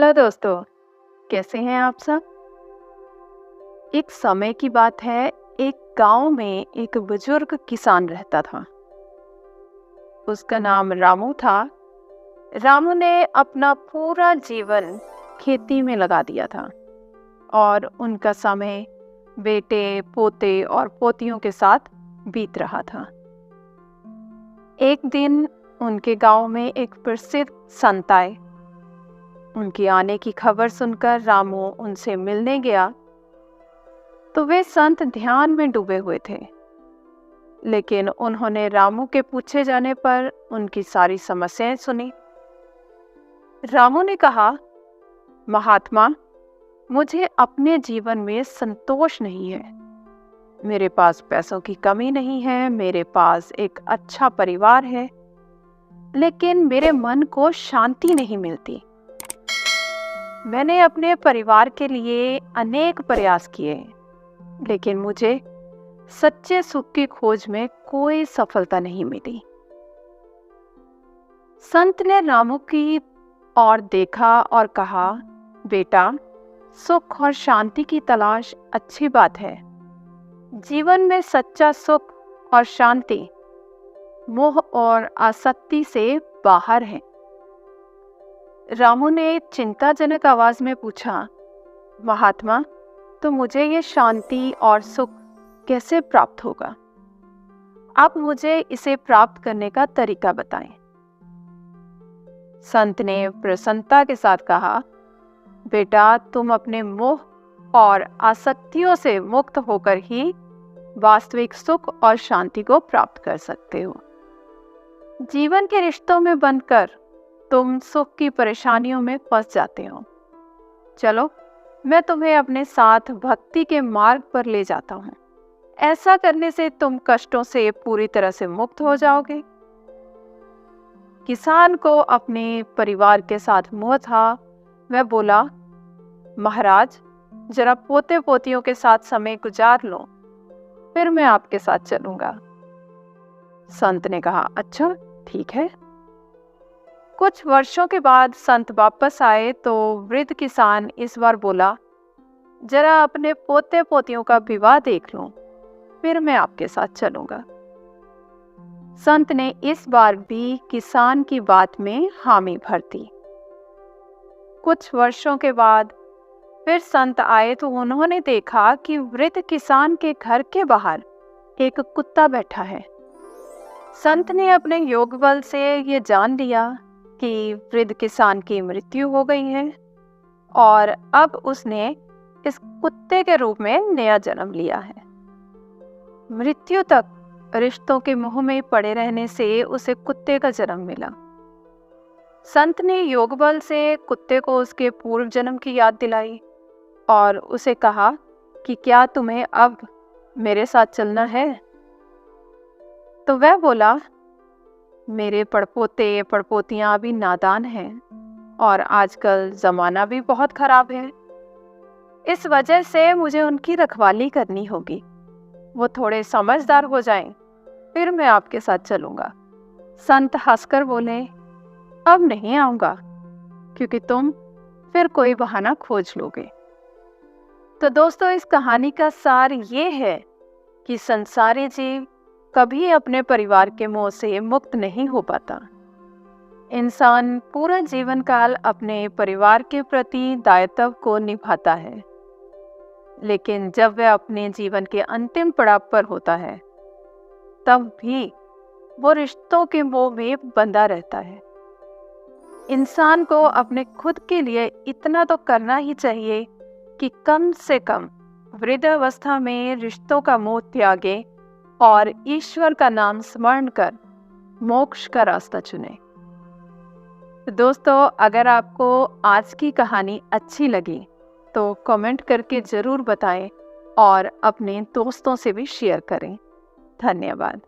Hello दोस्तों, कैसे हैं आप सब? एक समय की बात है, एक गांव में एक बुजुर्ग किसान रहता था। उसका नाम रामू था। रामू ने अपना पूरा जीवन खेती में लगा दिया था और उनका समय बेटे, पोते और पोतियों के साथ बीत रहा था। एक दिन उनके गांव में एक प्रसिद्ध संत आए। उनके आने की खबर सुनकर रामू उनसे मिलने गया तो वे संत ध्यान में डूबे हुए थे। लेकिन उन्होंने रामू के पूछे जाने पर उनकी सारी समस्याएं सुनी। रामू ने कहा, महात्मा, मुझे अपने जीवन में संतोष नहीं है। मेरे पास पैसों की कमी नहीं है, मेरे पास एक अच्छा परिवार है, लेकिन मेरे मन को शांति नहीं मिलती। मैंने अपने परिवार के लिए अनेक प्रयास किए, लेकिन मुझे सच्चे सुख की खोज में कोई सफलता नहीं मिली। संत ने रामू की ओर देखा और कहा, बेटा, सुख और शांति की तलाश अच्छी बात है। जीवन में सच्चा सुख और शांति मोह और आसक्ति से बाहर है। रामू ने चिंताजनक आवाज में पूछा, महात्मा, तो मुझे ये शांति और सुख कैसे प्राप्त होगा? आप मुझे इसे प्राप्त करने का तरीका बताएं। संत ने प्रसन्नता के साथ कहा, बेटा, तुम अपने मोह और आसक्तियों से मुक्त होकर ही वास्तविक सुख और शांति को प्राप्त कर सकते हो। जीवन के रिश्तों में बंधकर तुम सुख की परेशानियों में फंस जाते हो। चलो, मैं तुम्हें अपने साथ भक्ति के मार्ग पर ले जाता हूँ। ऐसा करने से तुम कष्टों से पूरी तरह से मुक्त हो जाओगे। किसान को अपने परिवार के साथ मोह था। वह बोला, महाराज, जरा पोते पोतियों के साथ समय गुजार लो, फिर मैं आपके साथ चलूंगा। संत ने कहा, अच्छा, ठीक है। कुछ वर्षों के बाद संत वापस आए तो वृद्ध किसान इस बार बोला, जरा अपने पोते पोतियों का विवाह देख लूं, फिर मैं आपके साथ चलूंगा। संत ने इस बार भी किसान की बात में हामी भर दी। कुछ वर्षों के बाद फिर संत आए तो उन्होंने देखा कि वृद्ध किसान के घर के बाहर एक कुत्ता बैठा है। संत ने अपने योग बल से ये जान लिया कि वृद्ध किसान की मृत्यु हो गई है और अब उसने इस कुत्ते के रूप में नया जन्म लिया है। मृत्यु तक रिश्तों के मोह में पड़े रहने से उसे कुत्ते का जन्म मिला। संत ने योग बल से कुत्ते को उसके पूर्व जन्म की याद दिलाई और उसे कहा कि क्या तुम्हें अब मेरे साथ चलना है? तो वह बोला, मेरे पड़पोते पड़पोतियां अभी नादान हैं और आजकल जमाना भी बहुत खराब है। इस वजह से मुझे उनकी रखवाली करनी होगी। वो थोड़े समझदार हो जाएं, फिर मैं आपके साथ चलूंगा। संत हंसकर बोले, अब नहीं आऊंगा, क्योंकि तुम फिर कोई बहाना खोज लोगे। तो दोस्तों, इस कहानी का सार ये है कि संसारी जीव कभी अपने परिवार के मोह से मुक्त नहीं हो पाता। इंसान पूरा जीवन काल अपने परिवार के प्रति दायित्व को निभाता है, लेकिन जब वह अपने जीवन के अंतिम पड़ाव पर होता है, तब भी वो रिश्तों के मोह में बंधा रहता है। इंसान को अपने खुद के लिए इतना तो करना ही चाहिए कि कम से कम वृद्धावस्था में रिश्तों का मोह त्यागे और ईश्वर का नाम स्मरण कर मोक्ष का रास्ता चुने। तो दोस्तों, अगर आपको आज की कहानी अच्छी लगी तो कमेंट करके ज़रूर बताएं और अपने दोस्तों से भी शेयर करें। धन्यवाद।